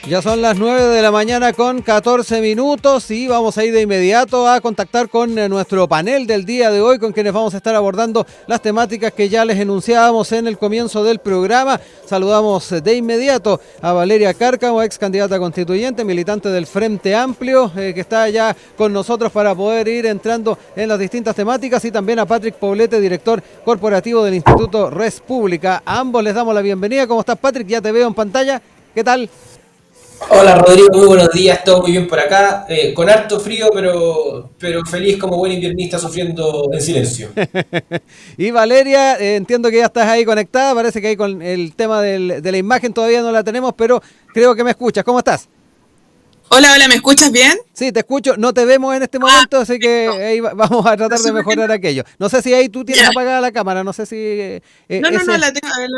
Ya son las 9 de la mañana con 14 minutos y vamos a ir de inmediato a contactar con nuestro panel del día de hoy, con quienes vamos a estar abordando las temáticas que ya les enunciábamos en el comienzo del programa. Saludamos de inmediato a Valeria Cárcamo, ex candidata constituyente, militante del Frente Amplio, que está ya con nosotros para poder ir entrando en las distintas temáticas, y también a Patrick Poblete, director corporativo del Instituto Res Pública. A ambos les damos la bienvenida. ¿Cómo estás, Patrick? Ya te veo en pantalla. ¿Qué tal? Hola Rodrigo, muy buenos días, todo muy bien por acá, con harto frío, pero feliz como buen inviernista sufriendo en silencio. Y Valeria, entiendo que ya estás ahí conectada, parece que ahí con el tema de la imagen todavía no la tenemos, pero creo que me escuchas. ¿Cómo estás? Hola, hola, ¿me escuchas bien? Sí, te escucho, no te vemos en este momento, así que Perfecto. ahí vamos a tratar de mejorar aquello. No sé si ahí tú tienes Ya. apagada la cámara, no sé si No, ese... la tengo, a ver,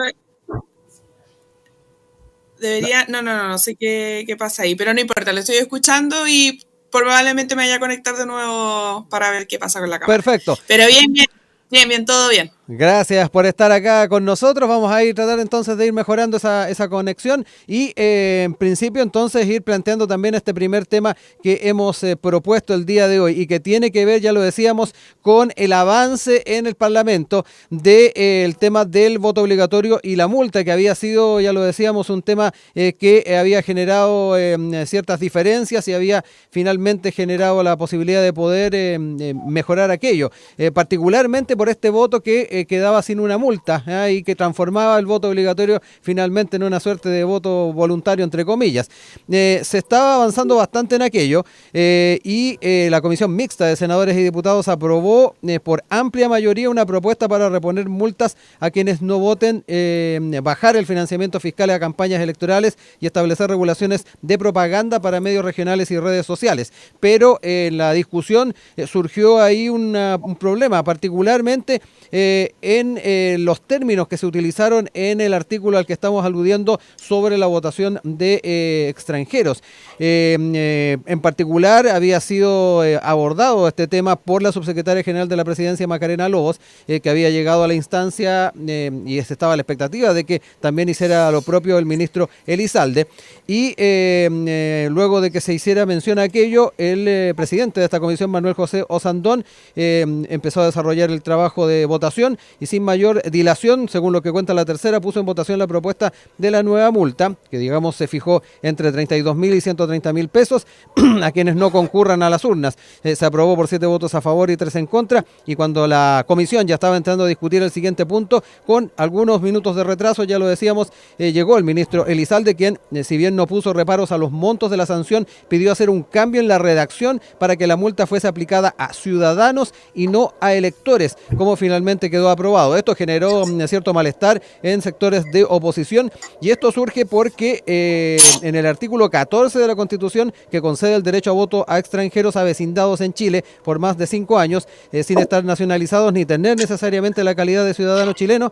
debería, no sé qué pasa ahí, pero no importa, lo estoy escuchando y probablemente me vaya a conectar de nuevo para ver qué pasa con la cámara. Perfecto. Pero bien, todo bien. Gracias por estar acá con nosotros. Vamos a ir tratar entonces de ir mejorando esa conexión y en principio entonces ir planteando también este primer tema que hemos propuesto el día de hoy y que tiene que ver, ya lo decíamos, con el avance en el Parlamento del tema del voto obligatorio y la multa, que había sido, ya lo decíamos, un tema que había generado ciertas diferencias y había finalmente generado la posibilidad de poder mejorar aquello, particularmente por este voto que quedaba sin una multa y que transformaba el voto obligatorio finalmente en una suerte de voto voluntario, entre comillas. Se estaba avanzando bastante en aquello y la Comisión Mixta de Senadores y Diputados aprobó por amplia mayoría una propuesta para reponer multas a quienes no voten, bajar el financiamiento fiscal a campañas electorales y establecer regulaciones de propaganda para medios regionales y redes sociales. Pero en la discusión surgió ahí un problema, particularmente en los términos que se utilizaron en el artículo al que estamos aludiendo sobre la votación de extranjeros. En particular había sido abordado este tema por la subsecretaria general de la Presidencia, Macarena Lobos, que había llegado a la instancia y se estaba a la expectativa de que también hiciera lo propio el ministro Elizalde. Y luego de que se hiciera mención a aquello, el presidente de esta comisión, Manuel José Osandón, empezó a desarrollar el trabajo de votación y sin mayor dilación, según lo que cuenta la tercera, puso en votación la propuesta de la nueva multa, que digamos se fijó entre 32.000 y 130.000 pesos a quienes no concurran a las urnas. Se aprobó por 7 votos a favor y 3 en contra, y cuando la comisión ya estaba entrando a discutir el siguiente punto, con algunos minutos de retraso, ya lo decíamos, llegó el ministro Elizalde, quien, si bien no puso reparos a los montos de la sanción, pidió hacer un cambio en la redacción para que la multa fuese aplicada a ciudadanos y no a electores, como finalmente quedó aprobado. Esto generó cierto malestar en sectores de oposición, y esto surge porque en el artículo 14 de la Constitución, que concede el derecho a voto a extranjeros avecindados en Chile por más de 5 años, sin estar nacionalizados ni tener necesariamente la calidad de ciudadano chileno,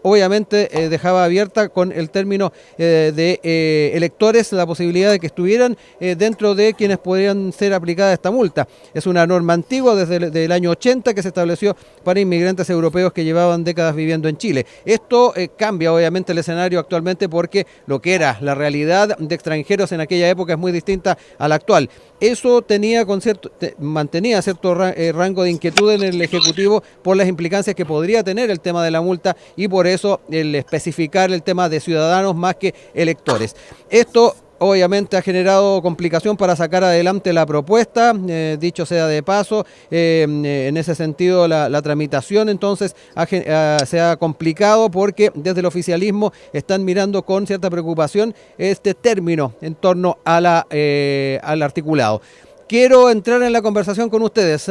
obviamente dejaba abierta con el término de electores la posibilidad de que estuvieran dentro de quienes podrían ser aplicada esta multa. Es una norma antigua desde el año 80 que se estableció para inmigrantes europeos que llevaban décadas viviendo en Chile. Esto cambia obviamente el escenario actualmente, porque lo que era la realidad de extranjeros en aquella época es muy distinta a la actual. Eso mantenía cierto rango de inquietud en el Ejecutivo por las implicancias que podría tener el tema de la multa, y por eso el especificar el tema de ciudadanos más que electores. Esto obviamente ha generado complicación para sacar adelante la propuesta, dicho sea de paso, en ese sentido la tramitación entonces se ha complicado, porque desde el oficialismo están mirando con cierta preocupación este término en torno a al articulado. Quiero entrar en la conversación con ustedes,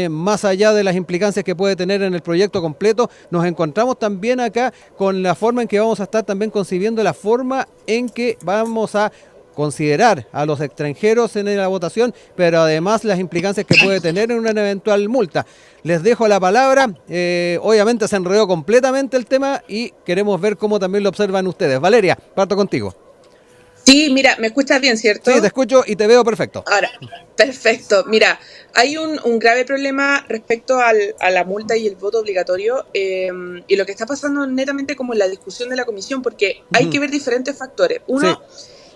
más allá de las implicancias que puede tener en el proyecto completo. Nos encontramos también acá con la forma en que vamos a estar también concibiendo la forma en que vamos a considerar a los extranjeros en la votación, pero además las implicancias que puede tener en una eventual multa. Les dejo la palabra. Obviamente se enredó completamente el tema y queremos ver cómo también lo observan ustedes. Valeria, parto contigo. Sí, mira, ¿me escuchas bien, cierto? Sí, te escucho y te veo perfecto. Ahora, perfecto. Mira, hay un grave problema respecto a la multa y el voto obligatorio, y lo que está pasando netamente como en la discusión de la comisión, porque hay que ver diferentes factores. Uno,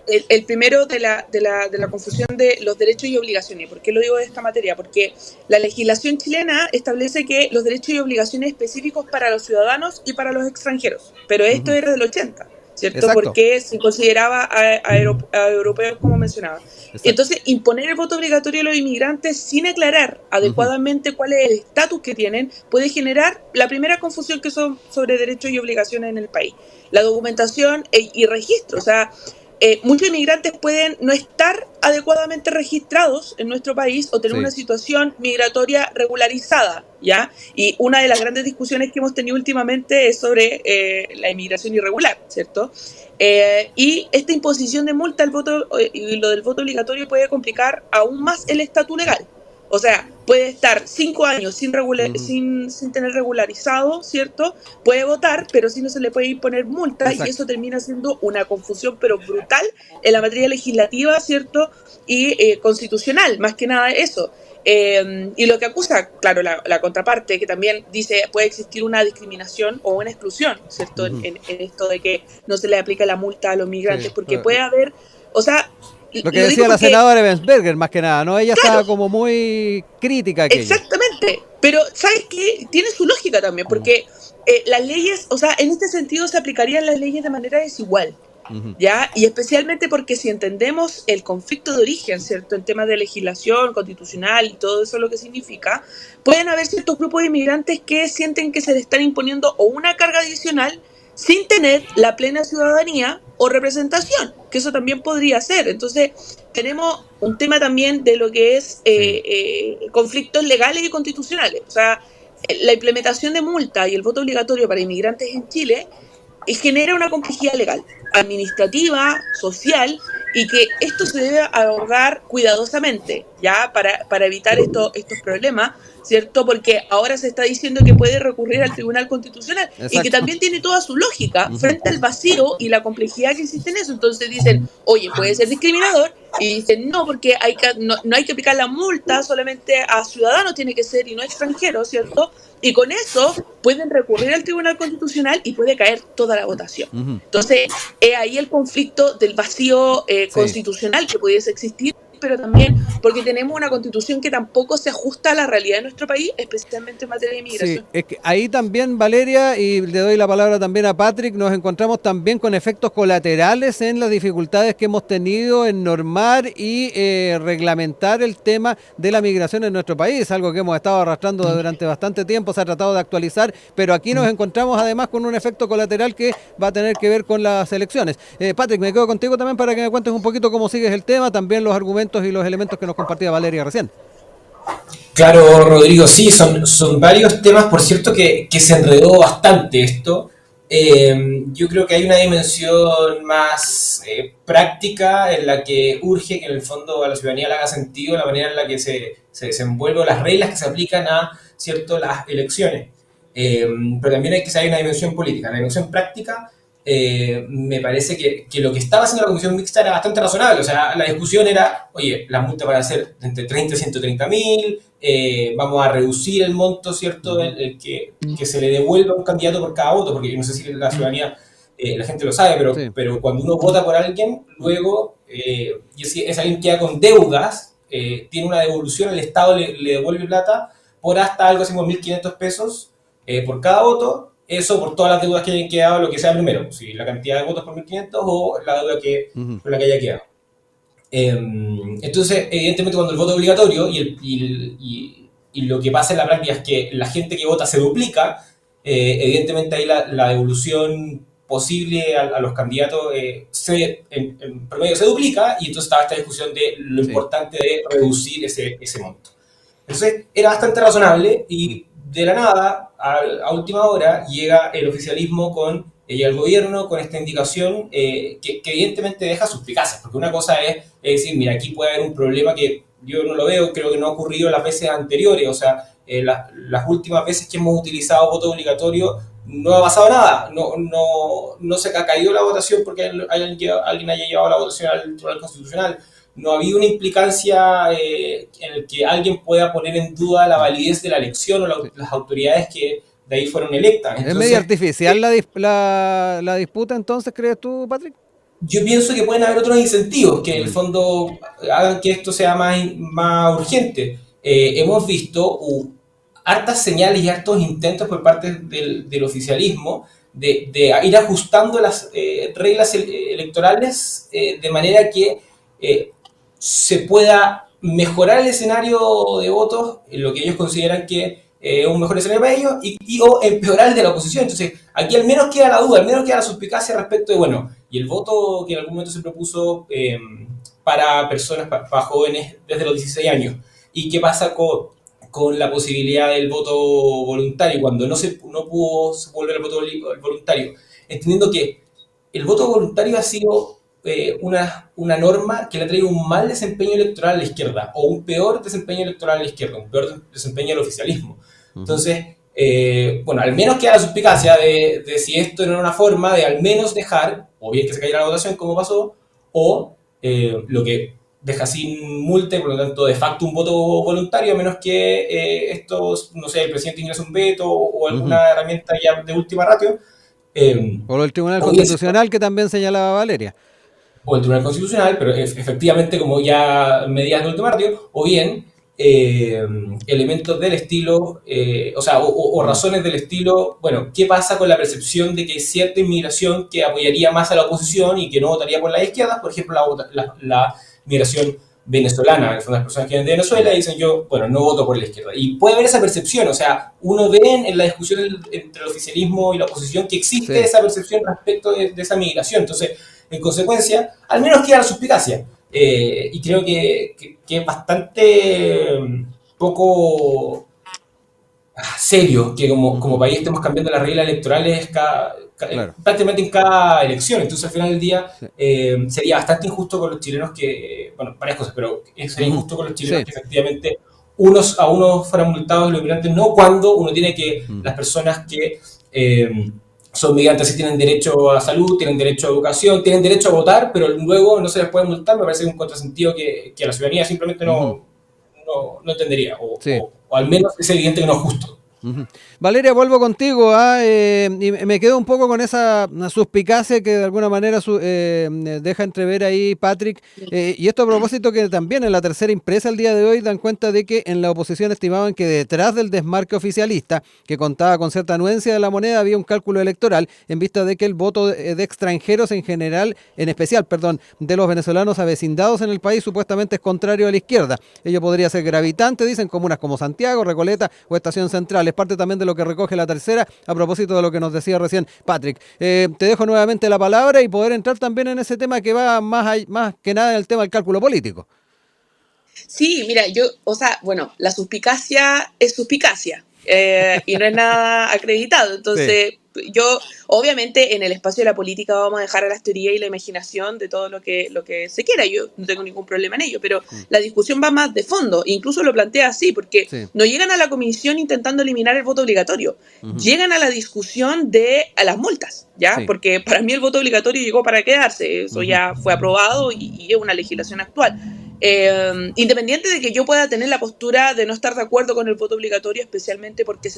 el primero de la confusión de los derechos y obligaciones. ¿Por qué lo digo de esta materia? Porque la legislación chilena establece que los derechos y obligaciones específicos para los ciudadanos y para los extranjeros, pero esto era del 80, ¿cierto? Exacto. Porque se consideraba a europeos, como mencionaba. Exacto. Entonces, imponer el voto obligatorio a los inmigrantes sin aclarar adecuadamente cuál es el estatus que tienen puede generar la primera confusión que son sobre derechos y obligaciones en el país. La documentación y registro, o sea, muchos inmigrantes pueden no estar adecuadamente registrados en nuestro país o tener una situación migratoria regularizada, ¿ya? Y una de las grandes discusiones que hemos tenido últimamente es sobre la inmigración irregular, ¿cierto? Y esta imposición de multa al voto y lo del voto obligatorio puede complicar aún más el estatus legal. O sea, puede estar 5 años sin tener regularizado, ¿cierto? Puede votar, pero sí no se le puede imponer multa. Exacto. Y eso termina siendo una confusión, pero brutal, en la materia legislativa, ¿cierto? Y constitucional, más que nada eso. Y lo que acusa, claro, la contraparte, que también dice puede existir una discriminación o una exclusión, ¿cierto? En esto de que no se le aplica la multa a los migrantes, porque puede haber, o sea... Lo que decía la senadora Ebensberger, más que nada, ¿no? Ella estaba como muy crítica. Exactamente, pero ¿sabes qué? Tiene su lógica también, porque las leyes, o sea, en este sentido se aplicarían las leyes de manera desigual, ¿ya? Y especialmente porque si entendemos el conflicto de origen, ¿cierto? En temas de legislación constitucional y todo eso lo que significa, pueden haber ciertos grupos de inmigrantes que sienten que se les están imponiendo o una carga adicional sin tener la plena ciudadanía o representación, que eso también podría ser. Entonces, tenemos un tema también de lo que es conflictos legales y constitucionales. O sea, la implementación de multa y el voto obligatorio para inmigrantes en Chile genera una complejidad legal, administrativa, social, y que esto se debe abordar cuidadosamente, ¿ya? Para evitar estos problemas, ¿cierto? Porque ahora se está diciendo que puede recurrir al Tribunal Constitucional. Exacto. Y que también tiene toda su lógica frente al vacío y la complejidad que existe en eso. Entonces dicen, oye, puede ser discriminador, y dicen, no, porque no hay que aplicar la multa solamente a ciudadanos, tiene que ser y no extranjeros, ¿cierto? Y con eso pueden recurrir al Tribunal Constitucional y puede caer toda la votación. Entonces, es ahí el conflicto del vacío constitucional que pudiese existir, pero también porque tenemos una constitución que tampoco se ajusta a la realidad de nuestro país, especialmente en materia de inmigración. Sí, es que ahí también, Valeria, y le doy la palabra también a Patrick, nos encontramos también con efectos colaterales en las dificultades que hemos tenido en normar y reglamentar el tema de la migración en nuestro país, algo que hemos estado arrastrando durante bastante tiempo, se ha tratado de actualizar, pero aquí nos encontramos además con un efecto colateral que va a tener que ver con las elecciones. Patrick, me quedo contigo también para que me cuentes un poquito cómo sigues el tema, también los argumentos y los elementos que nos compartía Valeria recién. Claro, Rodrigo, sí, son varios temas, por cierto, que se enredó bastante esto. Yo creo que hay una dimensión más práctica en la que urge que en el fondo a la ciudadanía le haga sentido la manera en la que se desenvuelven las reglas que se aplican a, ¿cierto?, las elecciones. Pero también hay que saber una dimensión política. La dimensión práctica, me parece que lo que estaba haciendo la Comisión Mixta era bastante razonable. O sea, la discusión era, oye, las multas van a ser entre 30 y 130 mil, vamos a reducir el monto, ¿cierto?, el que se le devuelva a un candidato por cada voto, porque yo no sé si la ciudadanía, la gente lo sabe, pero cuando uno vota por alguien, luego, y si es alguien que queda con deudas, tiene una devolución, el Estado le devuelve plata por hasta algo así como 1.500 pesos por cada voto. Eso por todas las deudas que hayan quedado, lo que sea primero, si la cantidad de votos por 1.500 o la deuda por la que haya quedado. Entonces, evidentemente, cuando el voto es obligatorio y lo que pasa en la práctica es que la gente que vota se duplica, evidentemente ahí la devolución posible a los candidatos en promedio se duplica, y entonces estaba esta discusión de lo importante de reducir ese monto. Entonces, era bastante razonable, y de la nada, a última hora, llega el oficialismo llega el gobierno con esta indicación que evidentemente deja suspicacias, porque una cosa es decir, mira, aquí puede haber un problema que yo no lo veo, creo que no ha ocurrido las veces anteriores, o sea, las últimas veces que hemos utilizado voto obligatorio no ha pasado nada, no se ha caído la votación porque alguien haya llevado la votación al Tribunal Constitucional. No ha habido una implicancia en el que alguien pueda poner en duda la validez de la elección o las autoridades que de ahí fueron electas. Entonces, ¿es medio artificial la disputa entonces, crees tú, Patrick? yo pienso que pueden haber otros incentivos que en el fondo hagan que esto sea más urgente. Hemos visto hartas señales y hartos intentos por parte del oficialismo de ir ajustando las reglas electorales de manera que se pueda mejorar el escenario de votos, en lo que ellos consideran que es un mejor escenario para ellos, o empeorar el de la oposición. Entonces, aquí al menos queda la duda, al menos queda la suspicacia respecto de, bueno, y el voto que en algún momento se propuso para personas, para jóvenes desde los 16 años. ¿Y qué pasa con la posibilidad del voto voluntario cuando no pudo volver al voto voluntario? Entendiendo que el voto voluntario ha sido una norma que le ha traído un mal desempeño electoral a la izquierda, o un peor desempeño electoral a la izquierda, un peor desempeño del oficialismo. Entonces, bueno, al menos queda la suspicacia de si esto no era una forma de al menos dejar, o bien que se cayera la votación como pasó, o lo que deja sin multa, por lo tanto, de facto un voto voluntario, a menos que esto, no sé, el presidente ingrese un veto o alguna herramienta ya de última ratio. O el Tribunal O bien Constitucional que también señalaba Valeria. o el Tribunal Constitucional, pero efectivamente como ya medidas de último ratio, o bien elementos del estilo, o razones del estilo, bueno, ¿qué pasa con la percepción de que hay cierta inmigración que apoyaría más a la oposición y que no votaría por las izquierdas? Por ejemplo, la migración venezolana, son las personas que vienen de Venezuela y dicen yo, bueno, no voto por la izquierda. Y puede haber esa percepción, o sea, uno ve en la discusión entre el oficialismo y la oposición que existe esa percepción respecto de esa migración. Entonces, en consecuencia, al menos queda la suspicacia. Y creo que es bastante poco serio que como país estemos cambiando las reglas electorales Claro. prácticamente en cada elección. Entonces, al final del día, Sí. sería bastante injusto con los chilenos bueno, varias cosas, pero sería injusto con los chilenos Sí. que efectivamente a unos fueran multados los migrantes, no cuando uno tiene que, las personas que son migrantes sí tienen derecho a salud, tienen derecho a educación, tienen derecho a votar, pero luego no se les puede multar. Me parece un contrasentido que la ciudadanía simplemente no entendería, Sí. o al menos es evidente que no es justo. Valeria, vuelvo contigo, y me quedo un poco con esa suspicacia que de alguna manera deja entrever ahí Patrick, y esto a propósito que también en la tercera impresa el día de hoy dan cuenta de que en la oposición estimaban que detrás del desmarque oficialista, que contaba con cierta anuencia de la moneda, había un cálculo electoral en vista de que el voto de extranjeros en especial, de los venezolanos avecindados en el país supuestamente es contrario a la izquierda. Ello podría ser gravitante, dicen comunas como Santiago, Recoleta o Estación Central. Es parte también de lo que recoge la tercera, a propósito de lo que nos decía recién Patrick. Te dejo nuevamente la palabra y poder entrar también en ese tema que va más que nada en el tema del cálculo político. Sí, mira, bueno, la suspicacia es suspicacia, y no es nada acreditado. Entonces, yo, obviamente, en el espacio de la política vamos a dejar a las teorías y la imaginación de todo lo que se quiera. Yo no tengo ningún problema en ello, pero la discusión va más de fondo. Incluso lo plantea así, porque no llegan a la comisión intentando eliminar el voto obligatorio. Llegan a la discusión a las multas, ¿ya? Porque para mí el voto obligatorio llegó para quedarse. Eso ya fue aprobado y es una legislación actual. Independiente de que yo pueda tener la postura de no estar de acuerdo con el voto obligatorio, especialmente porque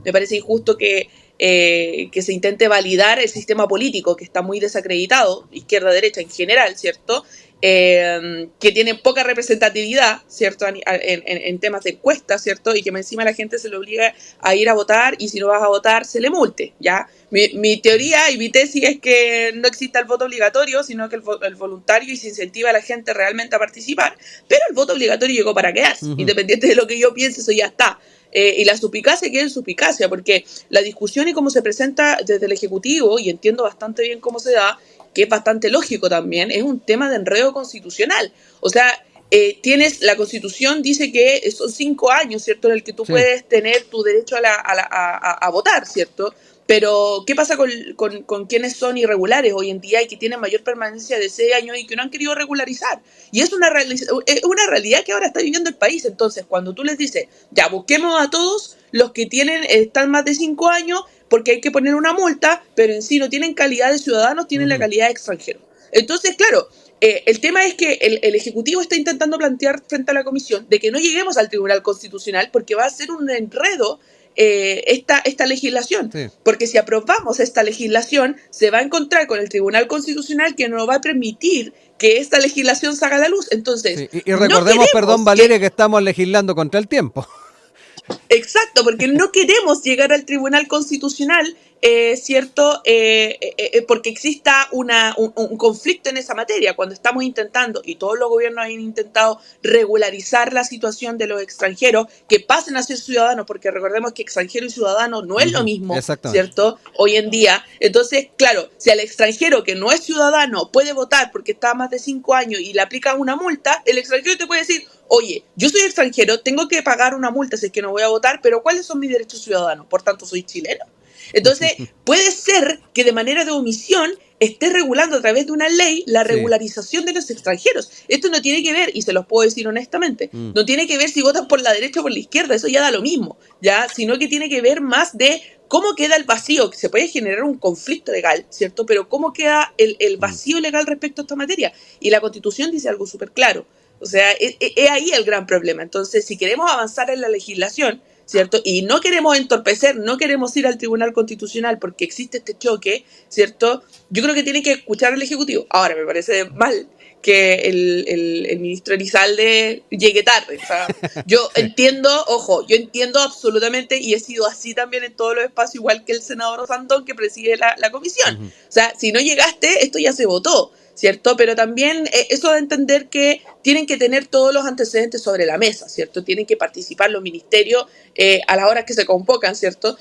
me parece injusto que se intente validar el sistema político, que está muy desacreditado, izquierda-derecha en general, ¿cierto? Que tiene poca representatividad, ¿cierto? En temas de encuestas, ¿cierto? Y que encima la gente se le obliga a ir a votar y si no vas a votar se le multe, ¿ya? Mi teoría y mi tesis es que no exista el voto obligatorio, sino que el voluntario y se incentiva a la gente realmente a participar, pero el voto obligatorio llegó para quedarse, independiente de lo que yo piense, eso ya está. Y la suspicacia queda en suspicacia, porque la discusión y cómo se presenta desde el Ejecutivo, y entiendo bastante bien cómo se da, que es bastante lógico también, es un tema de enredo constitucional. O sea, la Constitución dice que son 5 años, ¿cierto?, en el que tú puedes tener tu derecho a votar, ¿cierto? Pero, ¿qué pasa con quienes son irregulares hoy en día y que tienen mayor permanencia de 6 años y que no han querido regularizar? Y es una realidad que ahora está viviendo el país. Entonces, cuando tú les dices, ya, busquemos a todos los que están más de 5 años, porque hay que poner una multa, pero en sí no tienen calidad de ciudadanos, tienen la calidad de extranjeros. Entonces, claro, el tema es que el Ejecutivo está intentando plantear frente a la Comisión de que no lleguemos al Tribunal Constitucional porque va a ser un enredo esta legislación. Sí. Porque si aprobamos esta legislación, se va a encontrar con el Tribunal Constitucional que no va a permitir que esta legislación salga a la luz. Entonces, Sí. Y recordemos, no perdón Valeria, que estamos legislando contra el tiempo. exacto, porque no queremos llegar al Tribunal Constitucional, ¿cierto? Porque exista un conflicto en esa materia, cuando estamos intentando, y todos los gobiernos han intentado regularizar la situación de los extranjeros, que pasen a ser ciudadanos, porque recordemos que extranjero y ciudadano no es lo mismo, ¿cierto? Hoy en día. Entonces, claro, si al extranjero que no es ciudadano puede votar porque está a más de 5 años y le aplican una multa, el extranjero te puede decir, oye, yo soy extranjero, tengo que pagar una multa si es que no voy a votar, pero ¿cuáles son mis derechos ciudadanos? Por tanto, soy chileno. Entonces, puede ser que de manera de omisión esté regulando a través de una ley la regularización de los extranjeros. Esto no tiene que ver, y se los puedo decir honestamente, no tiene que ver si votan por la derecha o por la izquierda, eso ya da lo mismo, ¿ya? Sino que tiene que ver más de cómo queda el vacío, que se puede generar un conflicto legal, ¿cierto? Pero cómo queda el vacío legal respecto a esta materia. Y la Constitución dice algo súper claro. O sea, es ahí el gran problema. Entonces, si queremos avanzar en la legislación, ¿cierto? Y no queremos entorpecer, no queremos ir al Tribunal Constitucional porque existe este choque, ¿cierto? Yo creo que tiene que escuchar al Ejecutivo. Ahora, me parece mal que el ministro Elizalde llegue tarde. O sea, yo entiendo, ojo, yo entiendo absolutamente, y he sido así también en todos los espacios, igual que el senador Sandón que preside la comisión. O sea, si no llegaste, esto ya se votó, ¿cierto? Pero también eso de entender que tienen que tener todos los antecedentes sobre la mesa, ¿cierto? Tienen que participar los ministerios a las horas que se convocan, ¿cierto?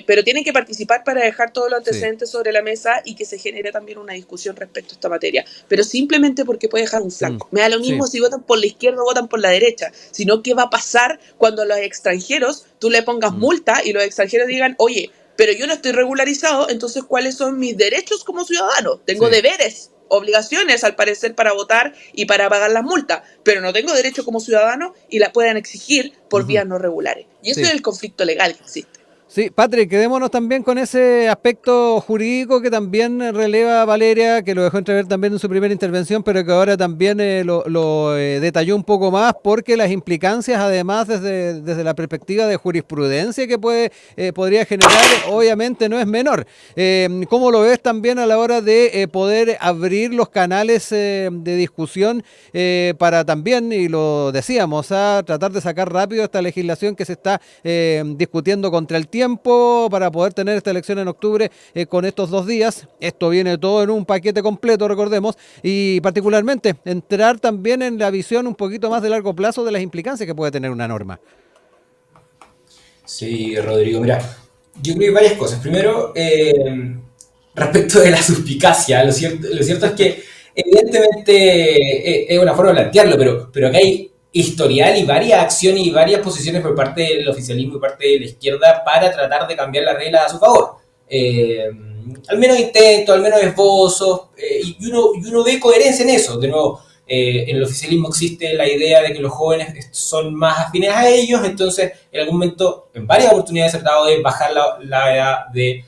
Pero tienen que participar para dejar todos los antecedentes sobre la mesa y que se genere también una discusión respecto a esta materia. Pero simplemente porque puede dejar un flanco. Me da lo mismo si votan por la izquierda o votan por la derecha, sino qué va a pasar cuando a los extranjeros tú le pongas multa y los extranjeros digan, oye, pero yo no estoy regularizado, entonces ¿cuáles son mis derechos como ciudadano? Tengo deberes, obligaciones al parecer para votar y para pagar las multas, pero no tengo derecho como ciudadano y la puedan exigir por vías no regulares. Y eso es el conflicto legal que existe. Sí, Patrick, quedémonos también con ese aspecto jurídico que también releva Valeria, que lo dejó entrever también en su primera intervención, pero que ahora también lo detalló un poco más, porque las implicancias, además, desde la perspectiva de jurisprudencia que podría generar, obviamente no es menor. ¿Cómo lo ves también a la hora de poder abrir los canales de discusión para también, y lo decíamos, a tratar de sacar rápido esta legislación que se está discutiendo contra el tiempo, para poder tener esta elección en octubre con estos 2 días? Esto viene todo en un paquete completo, recordemos, y particularmente entrar también en la visión un poquito más de largo plazo de las implicancias que puede tener una norma. Sí, Rodrigo, mira, yo creo que hay varias cosas. Primero, respecto de la suspicacia, lo cierto es que evidentemente es una forma de plantearlo, pero acá hay historial y varias acciones y varias posiciones por parte del oficialismo y parte de la izquierda para tratar de cambiar las reglas a su favor. Al menos intentos, al menos esbozos, y uno ve coherencia en eso. De nuevo, en el oficialismo existe la idea de que los jóvenes son más afines a ellos, entonces en algún momento, en varias oportunidades se ha tratado de bajar la edad de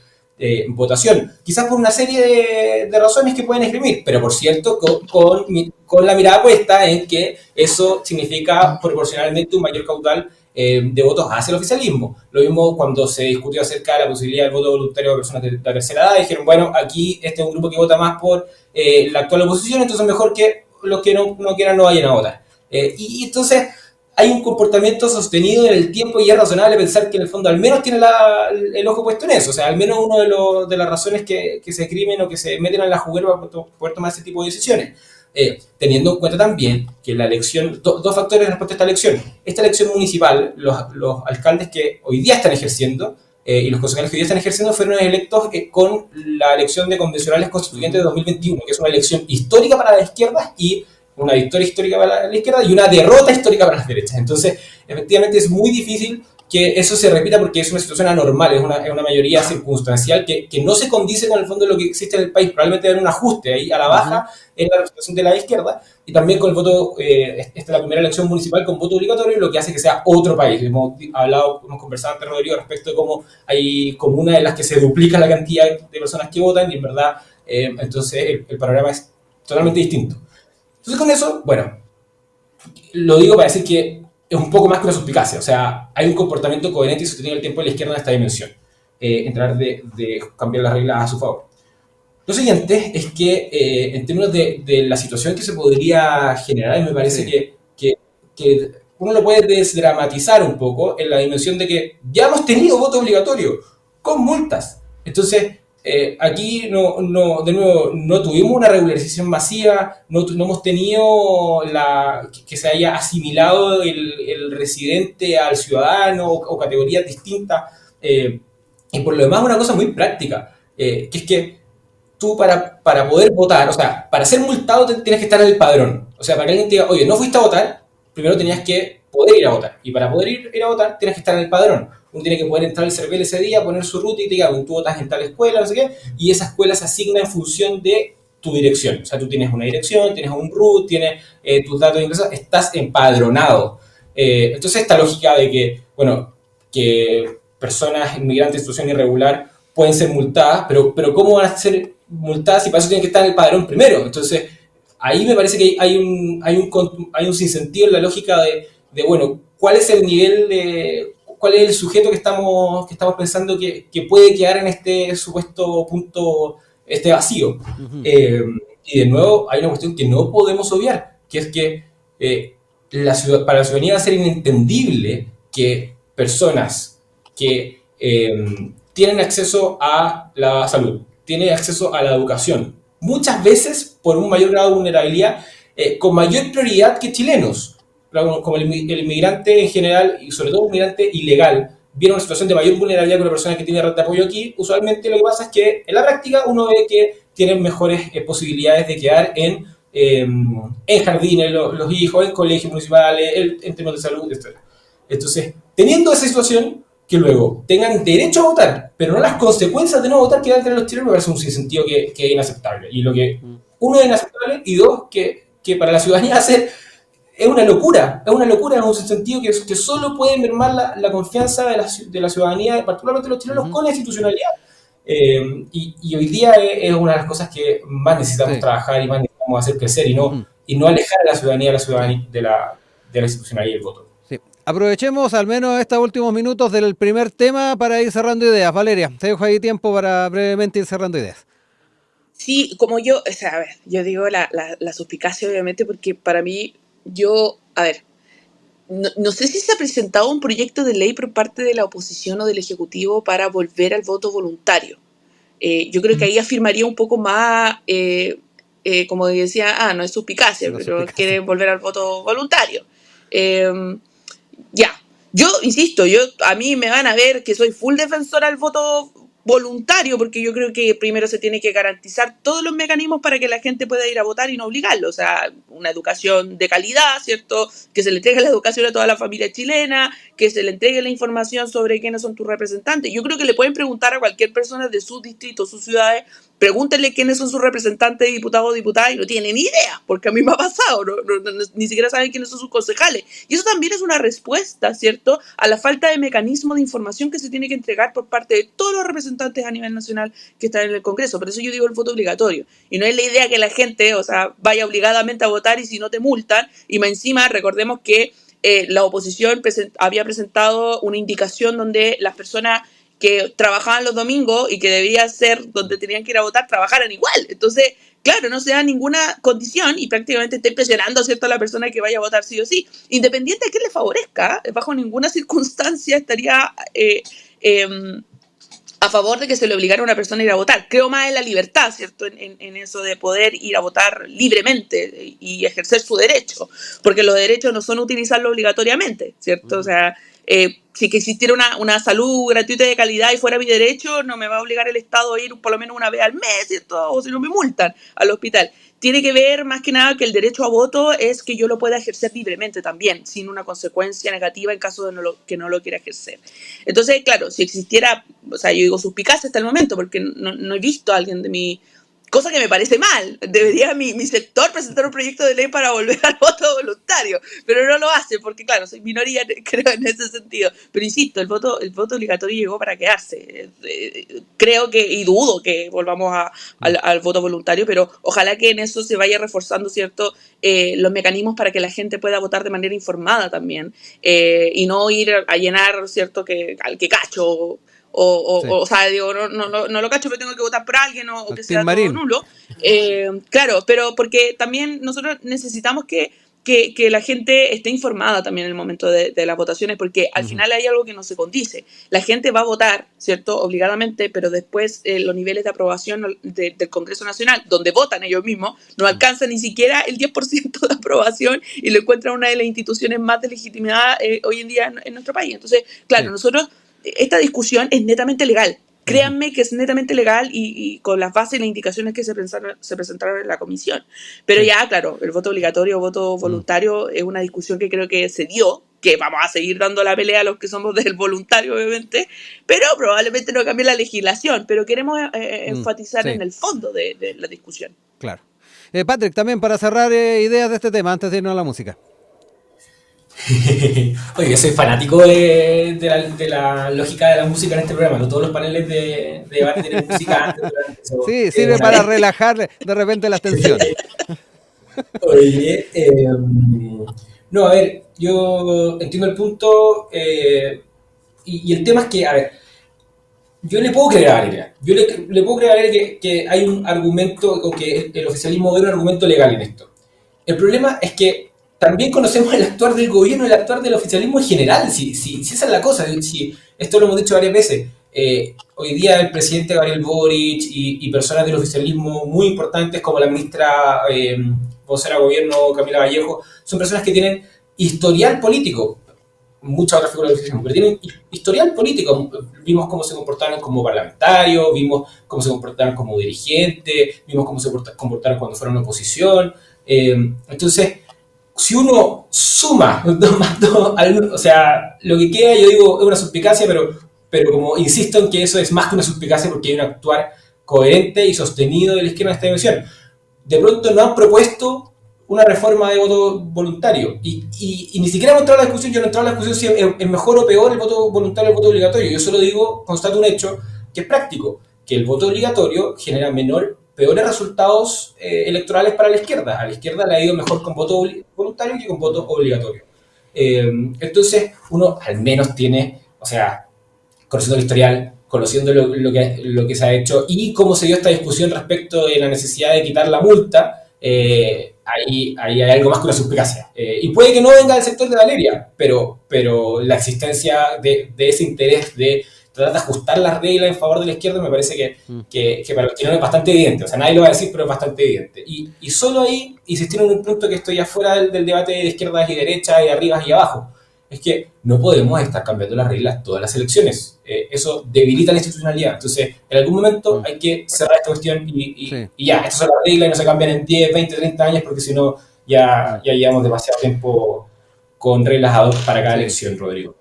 votación, quizás por una serie de razones que pueden esgrimir, pero por cierto con la mirada puesta en que eso significa proporcionalmente un mayor caudal de votos hacia el oficialismo. Lo mismo cuando se discutió acerca de la posibilidad del voto voluntario de personas de la tercera edad, dijeron, bueno, aquí este es un grupo que vota más por la actual oposición, entonces mejor que los que no quieran no vayan a votar. Y entonces hay un comportamiento sostenido en el tiempo y es razonable pensar que en el fondo al menos tiene el ojo puesto en eso. O sea, al menos una de las razones que se escriben o que se meten en la juguera para poder tomar ese tipo de decisiones. Teniendo en cuenta también que la elección, dos factores respecto a esta elección. Esta elección municipal, los alcaldes que hoy día están ejerciendo y los concejales que hoy día están ejerciendo fueron electos con la elección de convencionales constituyentes de 2021, que es una elección histórica para la izquierda y una victoria histórica para la izquierda y una derrota histórica para las derechas. Entonces, efectivamente es muy difícil que eso se repita porque es una situación anormal, es una mayoría circunstancial que no se condice con el fondo de lo que existe en el país. Probablemente va a haber un ajuste ahí a la baja en la representación de la izquierda y también con el voto, esta es la primera elección municipal con voto obligatorio, lo que hace que sea otro país. Hemos conversado antes, Rodrigo, respecto de cómo hay comunas en las que se duplica la cantidad de personas que votan y en verdad, entonces el panorama es totalmente distinto. Entonces con eso, bueno, lo digo para decir que es un poco más que una suspicacia. O sea, hay un comportamiento coherente y sostenido en el tiempo de la izquierda en esta dimensión. En tratar de cambiar las reglas a su favor. Lo siguiente es que, en términos de la situación que se podría generar, me parece que uno lo puede desdramatizar un poco en la dimensión de que ya hemos tenido voto obligatorio con multas. Entonces, aquí de nuevo, no tuvimos una regularización masiva, no hemos tenido que se haya asimilado el residente al ciudadano o categorías distintas. Y por lo demás, una cosa muy práctica, que es que tú para poder votar, o sea, para ser multado tienes que estar en el padrón. O sea, para que alguien te diga, oye, no fuiste a votar, primero tenías que poder ir a votar. Y para poder ir a votar, tienes que estar en el padrón. Uno tiene que poder entrar al CERVEL ese día, poner su ruta y te diga, tú votas en tal escuela, no sé qué, y esa escuela se asigna en función de tu dirección. O sea, tú tienes una dirección, tienes un root, tienes tus datos de ingreso, estás empadronado. Entonces, esta lógica de que, bueno, que personas inmigrantes en situación irregular pueden ser multadas, pero ¿cómo van a ser multadas si para eso tienen que estar en el padrón primero? Entonces, ahí me parece que hay un sinsentido en la lógica de bueno, ¿cuál es el nivel cuál es el sujeto que estamos pensando que puede quedar en este supuesto punto, este vacío? Uh-huh. Y de nuevo, hay una cuestión que no podemos obviar, que es que para la ciudadanía va a ser inentendible que personas que tienen acceso a la salud, tienen acceso a la educación, muchas veces por un mayor grado de vulnerabilidad, con mayor prioridad que chilenos, como el inmigrante en general, y sobre todo el inmigrante ilegal, viene una situación de mayor vulnerabilidad que una persona que tiene red de apoyo aquí. Usualmente lo que pasa es que en la práctica uno ve que tienen mejores posibilidades de quedar en jardines, los hijos, en colegios municipales, en temas de salud, etc. Entonces, teniendo esa situación, que luego tengan derecho a votar, pero no las consecuencias de no votar que van a tener los chilenos, me parece un sinsentido que es inaceptable. Y lo que, uno, es inaceptable, y dos, que para la ciudadanía es una locura, en un sentido que solo puede mermar la confianza de la ciudadanía, particularmente los chilenos, con la institucionalidad. Y hoy día es una de las cosas que más necesitamos trabajar y más necesitamos hacer crecer, y no alejar a la ciudadanía de la institucionalidad y el voto. Sí. Aprovechemos al menos estos últimos minutos del primer tema para ir cerrando ideas. Valeria, te dejo ahí tiempo para brevemente ir cerrando ideas. Sí, como yo, o sea, a ver, yo digo la suspicacia obviamente porque para mí, no sé si se ha presentado un proyecto de ley por parte de la oposición o del Ejecutivo para volver al voto voluntario. Yo creo que ahí afirmaría un poco más, como decía, no es suspicacia, pero quiere volver al voto voluntario. Yo insisto, a mí me van a ver que soy full defensora del voto voluntario, porque yo creo que primero se tiene que garantizar todos los mecanismos para que la gente pueda ir a votar y no obligarlo. O sea, una educación de calidad, ¿cierto? Que se le entregue la educación a toda la familia chilena, que se le entregue la información sobre quiénes son tus representantes. Yo creo que le pueden preguntar a cualquier persona de sus distritos, sus ciudades, pregúntenle quiénes son sus representantes, diputados o diputadas, y no tienen ni idea, porque a mí me ha pasado, ni siquiera saben quiénes son sus concejales. Y eso también es una respuesta, ¿cierto?, a la falta de mecanismo de información que se tiene que entregar por parte de todos los representantes a nivel nacional que están en el Congreso. Por eso yo digo el voto obligatorio. Y no es la idea que la gente, o sea, vaya obligadamente a votar y si no te multan. Y más encima, recordemos que la oposición había presentado una indicación donde las personas que trabajaban los domingos y que debía ser donde tenían que ir a votar, trabajaran igual. Entonces, claro, no se da ninguna condición y prácticamente está presionando, ¿cierto?, a la persona que vaya a votar sí o sí. Independiente de que le favorezca, bajo ninguna circunstancia estaría a favor de que se le obligara a una persona a ir a votar. Creo más en la libertad, ¿cierto?, en eso de poder ir a votar libremente y ejercer su derecho, porque los derechos no son utilizarlo obligatoriamente, ¿cierto? O sea, si que existiera una salud gratuita y de calidad y fuera mi derecho, no me va a obligar el Estado a ir por lo menos una vez al mes, ¿cierto? O si no me multan al hospital. Tiene que ver más que nada que el derecho a voto es que yo lo pueda ejercer libremente también, sin una consecuencia negativa en caso de que no lo quiera ejercer. Entonces, claro, si existiera, o sea, yo digo suspicacia hasta el momento, porque no he visto a alguien de mi Cosa que me parece mal. Debería mi sector presentar un proyecto de ley para volver al voto voluntario, pero no lo hace porque, claro, soy minoría, creo, en ese sentido. Pero insisto, el voto obligatorio llegó para quedarse. Creo que, y dudo que volvamos al voto voluntario, pero ojalá que en eso se vaya reforzando, ¿cierto?, los mecanismos para que la gente pueda votar de manera informada también, y no ir a llenar, ¿cierto?, al que cacho. O sea, digo, no lo cacho, pero tengo que votar por alguien o que sea todo nulo. Claro, pero porque también nosotros necesitamos que la gente esté informada también en el momento de las votaciones, porque al final hay algo que no se condice. La gente va a votar, ¿cierto?, obligadamente, pero después los niveles de aprobación del Congreso Nacional, donde votan ellos mismos, no alcanzan ni siquiera el 10% de aprobación y lo encuentran una de las instituciones más de legitimidad hoy en día en nuestro país. Entonces, claro, nosotros... Esta discusión es netamente legal. Créanme que es netamente legal y con las bases y las indicaciones que se presentaron en la comisión. Pero ya, claro, el voto obligatorio o voto voluntario es una discusión que creo que se dio, que vamos a seguir dando la pelea a los que somos del voluntario, obviamente, pero probablemente no cambie la legislación. Pero queremos enfatizar en el fondo de la discusión. Claro. Patrick, también para cerrar ideas de este tema, antes de irnos a la música. Oye, yo soy fanático de la lógica de la música en este programa. No todos los paneles de debate tienen música antes. Sí, sirve para relajar de repente las tensiones. Oye, no, a ver, yo entiendo el punto, y el tema es que, a ver, yo le puedo creer a Valeria. Yo le puedo creer a Valeria que hay un argumento, o que el oficialismo ve un argumento legal en esto. El problema es que también conocemos el actuar del gobierno y el actuar del oficialismo en general, si esa es la cosa, si esto lo hemos dicho varias veces. Hoy día el presidente Gabriel Boric y personas del oficialismo muy importantes como la ministra vocera de gobierno Camila Vallejo, son personas que tienen historial político, muchas otras figuras del oficialismo, pero tienen historial político. Vimos cómo se comportaron como parlamentarios, vimos cómo se comportaron como dirigentes, vimos cómo se comportaron cuando fueron oposición. Entonces, si uno suma 2 más 2, o sea, lo que queda, yo digo, es una suspicacia, pero como insisto en que eso es más que una suspicacia porque hay un actuar coherente y sostenido de la izquierda en esta dimensión. De pronto no han propuesto una reforma de voto voluntario y ni siquiera hemos entrado a la discusión. Yo no he entrado a la discusión si es mejor o peor el voto voluntario o el voto obligatorio. Yo solo digo, constato un hecho que es práctico, que el voto obligatorio genera peores resultados electorales para la izquierda. A la izquierda le ha ido mejor con voto voluntario que con voto obligatorio. Entonces, uno al menos tiene, o sea, conociendo el historial, conociendo lo que se ha hecho y cómo se dio esta discusión respecto de la necesidad de quitar la multa, ahí hay algo más que una suspicacia. Y puede que no venga del sector de Valeria, pero la existencia de ese interés de tratar de ajustar las reglas en favor de la izquierda me parece que para los chilenos es bastante evidente. O sea, nadie lo va a decir, pero es bastante evidente. Y solo ahí insistir en un punto que estoy afuera del debate de izquierdas y derechas, y arriba y abajo. Es que no podemos estar cambiando las reglas todas las elecciones. Eso debilita la institucionalidad. Entonces, en algún momento hay que cerrar esta cuestión y ya, estas son las reglas y no se cambian en 10, 20, 30 años porque si no ya llevamos demasiado tiempo con reglas ad hoc para cada elección, Rodrigo.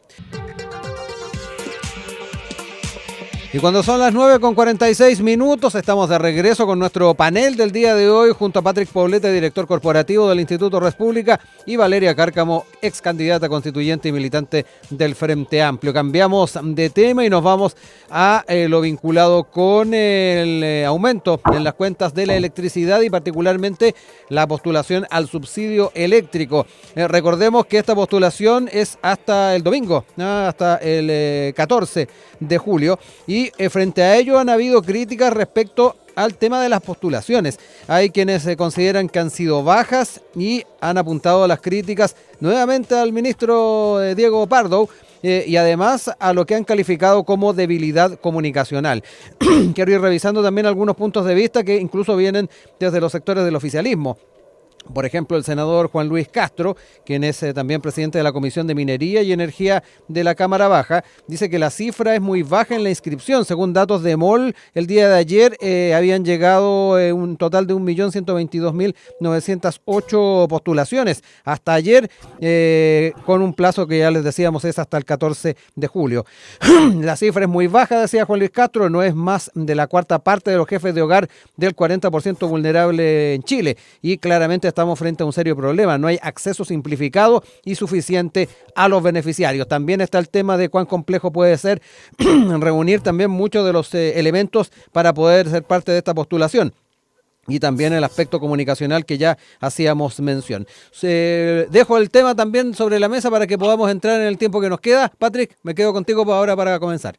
Y cuando son las 9:46, estamos de regreso con nuestro panel del día de hoy junto a Patrick Poblete, director corporativo del Instituto República, y Valeria Cárcamo, ex candidata constituyente y militante del Frente Amplio. Cambiamos de tema y nos vamos a lo vinculado con el aumento en las cuentas de la electricidad y particularmente la postulación al subsidio eléctrico. Recordemos que esta postulación es hasta el domingo, hasta el 14 de julio. Y frente a ello han habido críticas respecto al tema de las postulaciones. Hay quienes consideran que han sido bajas y han apuntado las críticas nuevamente al ministro Diego Pardo y además a lo que han calificado como debilidad comunicacional. Quiero ir revisando también algunos puntos de vista que incluso vienen desde los sectores del oficialismo. Por ejemplo, el senador Juan Luis Castro, quien es también presidente de la Comisión de Minería y Energía de la Cámara Baja, dice que la cifra es muy baja en la inscripción. Según datos de MOL, el día de ayer habían llegado un total de 1.122.908 postulaciones. Hasta ayer, con un plazo que ya les decíamos es hasta el 14 de julio. La cifra es muy baja, decía Juan Luis Castro, no es más de la cuarta parte de los jefes de hogar del 40% vulnerable en Chile. Y claramente estamos frente a un serio problema. No hay acceso simplificado y suficiente a los beneficiarios. También está el tema de cuán complejo puede ser reunir también muchos de los elementos para poder ser parte de esta postulación. Y también el aspecto comunicacional que ya hacíamos mención. Dejo el tema también sobre la mesa para que podamos entrar en el tiempo que nos queda. Patrick, me quedo contigo por ahora para comenzar.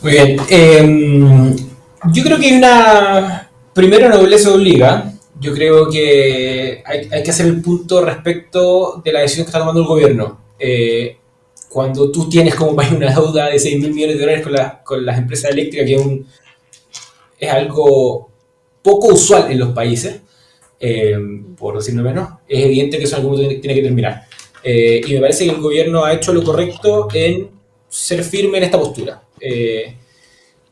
Muy bien. Yo creo que hay una... Primero, nobleza obliga. Yo creo que hay que hacer el punto respecto de la decisión que está tomando el gobierno. Cuando tú tienes como país una deuda de 6.000 millones de dólares con las empresas eléctricas, que es algo poco usual en los países, por decirlo menos, es evidente que eso en algún momento tiene que terminar. Y me parece que el gobierno ha hecho lo correcto en ser firme en esta postura.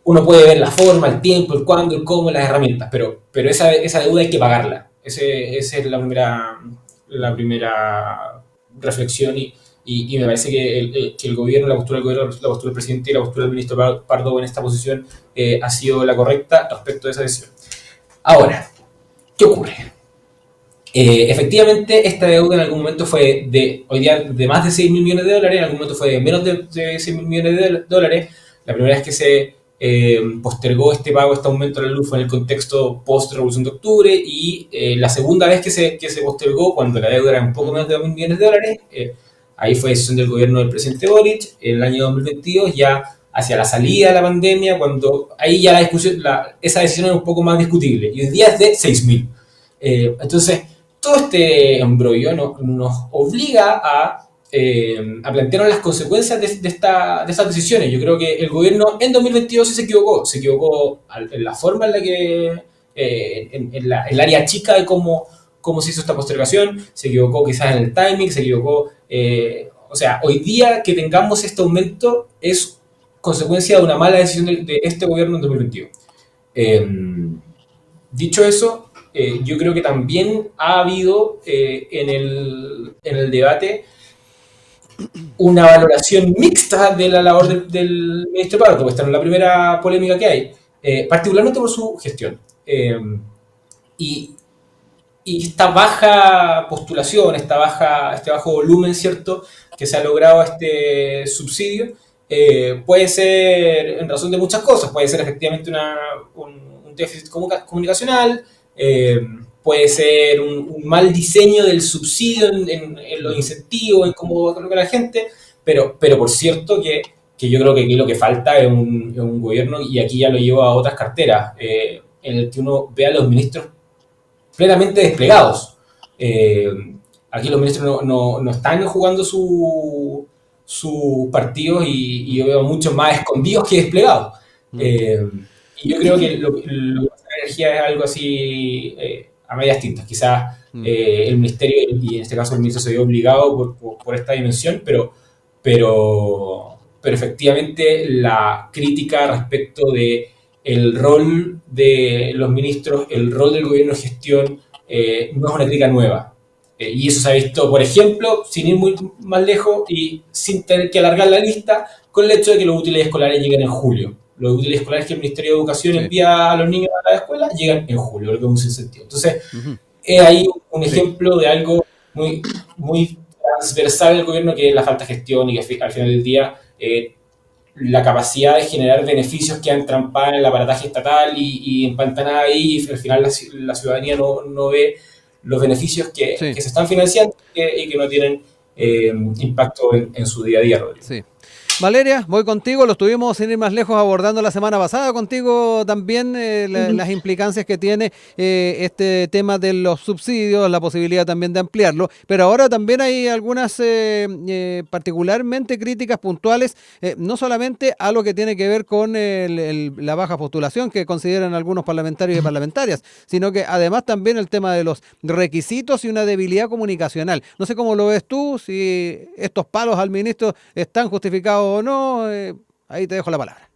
Uno puede ver la forma, el tiempo, el cuándo, el cómo, las herramientas, pero esa deuda hay que pagarla. Esa es la primera reflexión y me parece que el gobierno, la postura del gobierno, la postura del presidente y la postura del ministro Pardo en esta posición ha sido la correcta respecto de esa decisión. Ahora, ¿qué ocurre? Efectivamente, esta deuda en algún momento fue hoy día de más de 6.000 millones de dólares, en algún momento fue de menos de 6.000 millones de dólares. La primera vez que se postergó este pago, este aumento de la luz fue en el contexto post-Revolución de Octubre, y la segunda vez que se postergó, cuando la deuda era un poco menos de 2.000 millones de dólares, ahí fue decisión del gobierno del presidente Boric, en el año 2022, ya hacia la salida de la pandemia, cuando ahí ya la discusión, esa decisión era un poco más discutible, y hoy día es de 6.000. Entonces, todo este embrollo nos obliga a plantearnos las consecuencias de estas decisiones. Yo creo que el gobierno en 2022 sí se equivocó en la forma en la que, en el área chica de cómo se hizo esta postergación, se equivocó quizás en el timing, se equivocó, o sea, hoy día que tengamos este aumento es consecuencia de una mala decisión de este gobierno en 2022. Dicho eso, yo creo que también ha habido en el debate una valoración mixta de la labor del ministro Pardo. Esta no es la primera polémica que hay, particularmente por su gestión. Y esta baja postulación, este bajo volumen, ¿cierto?, que se ha logrado este subsidio, puede ser en razón de muchas cosas. Puede ser efectivamente un déficit comunicacional, puede ser un mal diseño del subsidio en los incentivos, en cómo coloca la gente, pero por cierto que yo creo que aquí lo que falta es un gobierno, y aquí ya lo llevo a otras carteras, en el que uno vea a los ministros plenamente desplegados. Aquí los ministros no están jugando sus partidos, y yo veo muchos más escondidos que desplegados. Y yo creo que lo que pasa en energía es algo así a medias tintas. Quizás el ministerio, y en este caso el ministro, se vio obligado por esta dimensión, pero efectivamente la crítica respecto de el rol de los ministros, el rol del gobierno de gestión, no es una crítica nueva. Y eso se ha visto, por ejemplo, sin ir muy más lejos y sin tener que alargar la lista, con el hecho de que los útiles escolares lleguen en julio. Los útiles escolares que el Ministerio de Educación envía a los niños a la escuela llegan en julio, lo que es un sinsentido. Entonces, es ahí un ejemplo de algo muy, muy transversal del gobierno, que es la falta de gestión, y que al final del día la capacidad de generar beneficios que han trampado en el aparataje estatal y empantanada ahí, y al final la ciudadanía no ve los beneficios que se están financiando y que no tienen impacto en su día a día, Rodrigo. Sí. Valeria, voy contigo, lo estuvimos sin ir más lejos abordando la semana pasada contigo también las implicancias que tiene este tema de los subsidios, la posibilidad también de ampliarlo, pero ahora también hay algunas particularmente críticas puntuales, no solamente a lo que tiene que ver con la baja postulación que consideran algunos parlamentarios y parlamentarias, sino que además también el tema de los requisitos y una debilidad comunicacional. No sé cómo lo ves tú, si estos palos al ministro están justificados o no, ahí te dejo la palabra.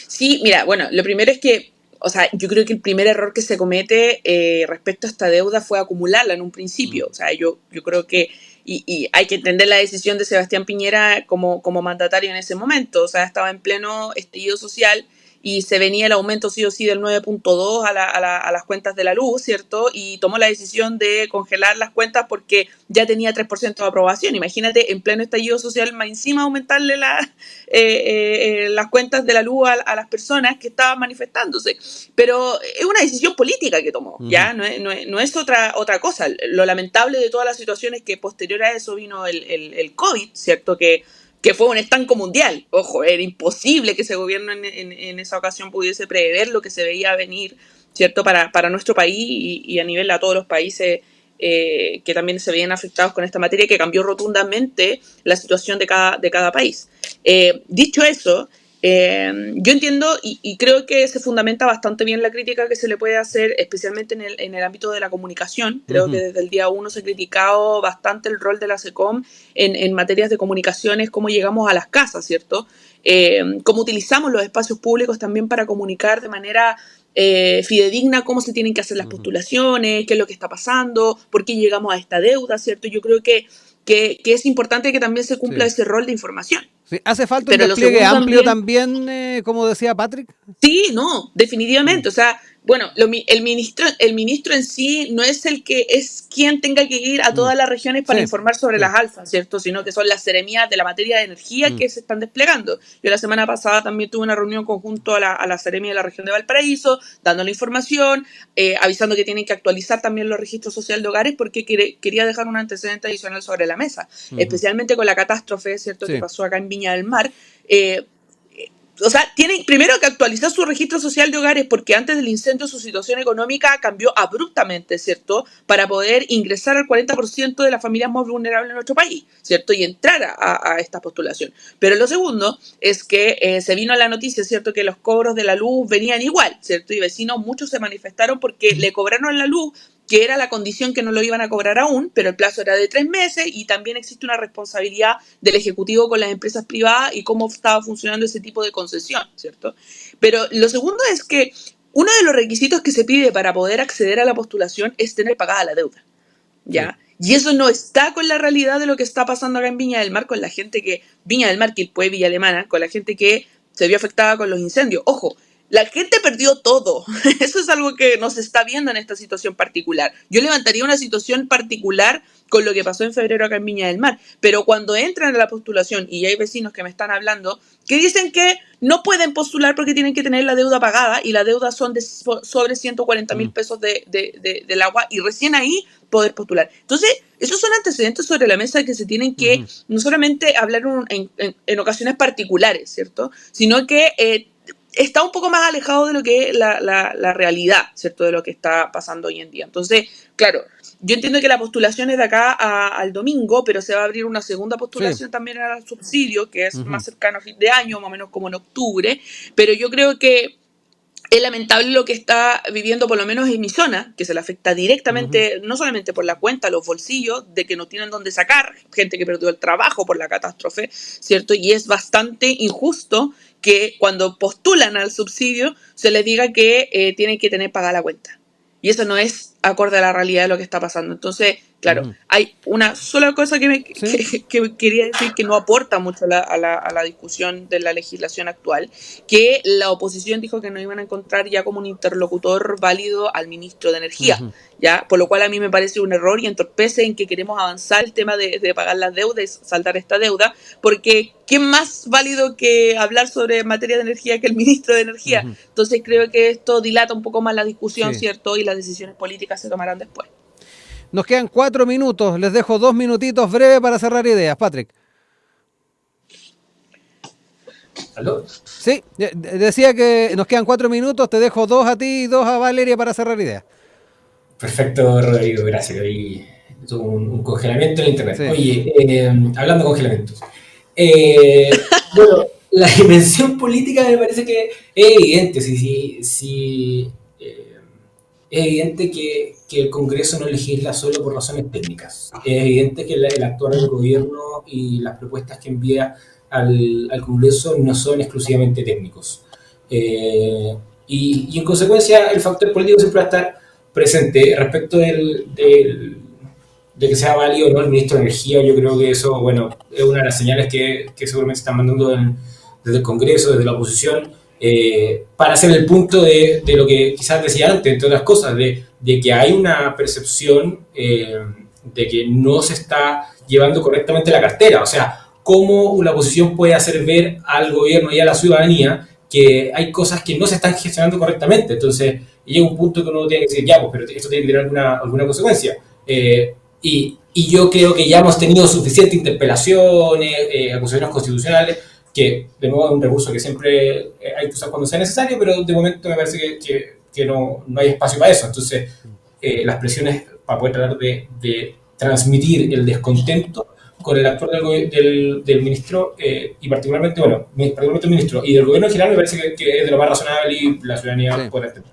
Sí, mira, bueno, lo primero es que, o sea, yo creo que el primer error que se comete respecto a esta deuda fue acumularla en un principio. O sea, yo creo que, y hay que entender la decisión de Sebastián Piñera como mandatario en ese momento. O sea, estaba en pleno estallido social y se venía el aumento sí o sí del 9.2 a las cuentas de la luz, ¿cierto? Y tomó la decisión de congelar las cuentas porque ya tenía 3% de aprobación. Imagínate, en pleno estallido social, más encima aumentarle las cuentas de la luz a las personas que estaban manifestándose. Pero es una decisión política que tomó, ¿ya? No es otra cosa. Lo lamentable de toda la situación es que posterior a eso vino el COVID, ¿cierto? Que fue un estanco mundial. Ojo, era imposible que ese gobierno en esa ocasión pudiese prever lo que se veía venir, ¿cierto? Para nuestro país y a nivel a todos los países que también se veían afectados con esta materia, que cambió rotundamente la situación de cada país. Dicho eso, yo entiendo y creo que se fundamenta bastante bien la crítica que se le puede hacer, especialmente en el ámbito de la comunicación. Creo que desde el día 1 se ha criticado bastante el rol de la SECOM en materias de comunicaciones, cómo llegamos a las casas, ¿cierto? Cómo utilizamos los espacios públicos también para comunicar de manera fidedigna cómo se tienen que hacer las postulaciones, qué es lo que está pasando, por qué llegamos a esta deuda, ¿cierto? Yo creo que es importante que también se cumpla ese rol de información. Sí, ¿hace falta un despliegue amplio también, como decía Patrick? Sí, no, definitivamente. O sea, bueno, el ministro en sí no es quien tenga que ir a todas las regiones para informar sobre las alzas, ¿cierto? Sino que son las seremías de la materia de energía que se están desplegando. Yo la semana pasada también tuve una reunión conjunto a la seremía de la región de Valparaíso, dando la información, avisando que tienen que actualizar también los registros sociales de hogares porque quería dejar un antecedente adicional sobre la mesa, especialmente con la catástrofe, ¿cierto? Que pasó acá en Viña del Mar. O sea, tienen primero que actualizar su registro social de hogares porque antes del incendio su situación económica cambió abruptamente, ¿cierto? Para poder ingresar al 40% de las familias más vulnerables en nuestro país, ¿cierto? Y entrar a esta postulación. Pero lo segundo es que se vino a la noticia, ¿cierto? Que los cobros de la luz venían igual, ¿cierto? Y vecinos muchos se manifestaron porque le cobraron la luz, que era la condición que no lo iban a cobrar aún, pero el plazo era de 3 meses y también existe una responsabilidad del Ejecutivo con las empresas privadas y cómo estaba funcionando ese tipo de concesión, ¿cierto? Pero lo segundo es que uno de los requisitos que se pide para poder acceder a la postulación es tener pagada la deuda, ¿ya? Sí. Y eso no está con la realidad de lo que está pasando acá en Viña del Mar, con la gente que, Viña del Mar, Quilpué, Villa Alemana, con la gente que se vio afectada con los incendios. Ojo, la gente perdió todo. Eso es algo que nos está viendo en esta situación particular. Yo levantaría una situación particular con lo que pasó en febrero acá en Viña del Mar. Pero cuando entran a la postulación, y hay vecinos que me están hablando, que dicen que no pueden postular porque tienen que tener la deuda pagada, y la deuda son de sobre 140,000 pesos del agua, y recién ahí poder postular. Entonces, esos son antecedentes sobre la mesa que se tienen que no solamente hablar en ocasiones particulares, ¿cierto? Sino que está un poco más alejado de lo que es la realidad, ¿cierto? De lo que está pasando hoy en día. Entonces, claro, yo entiendo que la postulación es de acá al domingo, pero se va a abrir una segunda postulación también al subsidio, que es más cercano a fin de año, más o menos como en octubre, pero yo creo que es lamentable lo que está viviendo por lo menos en mi zona, que se le afecta directamente, no solamente por la cuenta, los bolsillos, de que no tienen dónde sacar, gente que perdió el trabajo por la catástrofe, ¿cierto? Y es bastante injusto que cuando postulan al subsidio se les diga que tienen que tener pagada la cuenta. Y eso no es acorde a la realidad de lo que está pasando. Entonces, claro, hay una sola cosa que quería decir que no aporta mucho a la discusión de la legislación actual, que la oposición dijo que no iban a encontrar ya como un interlocutor válido al ministro de Energía, ¿ya? Por lo cual a mí me parece un error y entorpece en que queremos avanzar el tema de pagar las deudas, saldar esta deuda, porque ¿quién más válido que hablar sobre materia de energía que el ministro de Energía? Entonces creo que esto dilata un poco más la discusión, ¿cierto? Y las decisiones políticas se tomarán después. Nos quedan 4 minutos, les dejo 2 minutitos breves para cerrar ideas. Patrick. ¿Aló? Sí, decía que nos quedan 4 minutos, te dejo 2 a ti y 2 a Valeria para cerrar ideas. Perfecto, Rodrigo, gracias. Ahí tuvo un congelamiento en el internet. Sí. Oye, hablando de congelamientos. Bueno, la dimensión política me parece que es evidente. Es evidente que el Congreso no legisla solo por razones técnicas. Es evidente que el actual gobierno y las propuestas que envía al Congreso no son exclusivamente técnicos. Y en consecuencia el factor político siempre va a estar presente. Respecto de que sea válido o no el ministro de Energía, yo creo que eso, bueno, es una de las señales que seguramente están mandando desde el Congreso, desde la oposición, para hacer el punto de lo que quizás decía antes, entre otras cosas, de que hay una percepción de que no se está llevando correctamente la cartera. O sea, cómo la oposición puede hacer ver al gobierno y a la ciudadanía que hay cosas que no se están gestionando correctamente. Entonces, llega un punto que uno tiene que decir, ya, pues, pero esto tiene que tener alguna consecuencia. Y yo creo que ya hemos tenido suficientes interpelaciones, acusaciones constitucionales, que de nuevo es un recurso que siempre hay que usar cuando sea necesario, pero de momento me parece que no hay espacio para eso. Entonces, las presiones para poder tratar de transmitir el descontento con el actual del ministro, y particularmente el ministro y del gobierno en general, me parece que es de lo más razonable y la ciudadanía Sí. puede entender.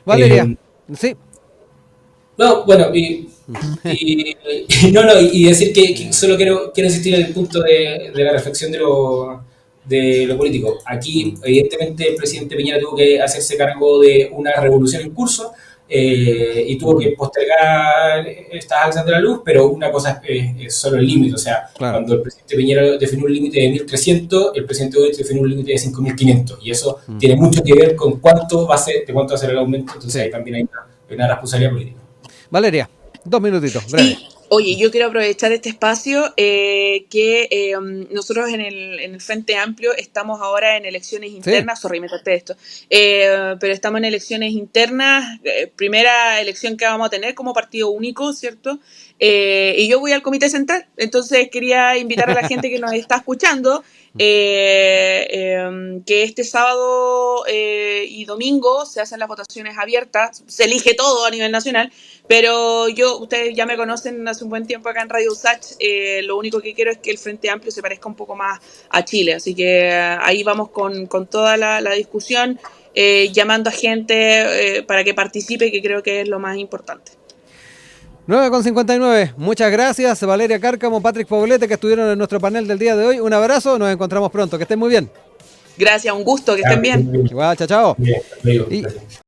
Valeria, sí. No, bueno, y decir que solo quiero insistir en el punto de la reflexión de lo político. Aquí, evidentemente, el presidente Piñera tuvo que hacerse cargo de una revolución en curso, y tuvo que postergar estas alzas de la luz, pero una cosa es solo el límite. O sea, Claro. cuando el presidente Piñera definió un límite de 1.300, el presidente hoy definió un límite de 5.500, y eso tiene mucho que ver con cuánto va a ser el aumento. Entonces, Sí. ahí también hay una responsabilidad política. Valeria, 2 minutitos, breve. Sí, oye, yo quiero aprovechar este espacio que nosotros en el Frente Amplio estamos ahora en elecciones internas, sorry, me corté esto, pero estamos en elecciones internas, primera elección que vamos a tener como partido único, ¿cierto? Y yo voy al Comité Central, entonces quería invitar a la gente que nos está escuchando que este sábado y domingo se hacen las votaciones abiertas, se elige todo a nivel nacional, pero ustedes ya me conocen hace un buen tiempo acá en Radio Usach, lo único que quiero es que el Frente Amplio se parezca un poco más a Chile, así que ahí vamos con toda la discusión, llamando a gente para que participe, que creo que es lo más importante. 9:59. Muchas gracias, Valeria Cárcamo, Patrick Poblete, que estuvieron en nuestro panel del día de hoy. Un abrazo, nos encontramos pronto. Que estén muy bien. Gracias, un gusto, que estén bien. Igual, chao, chao. Bien, amigo, Y gracias.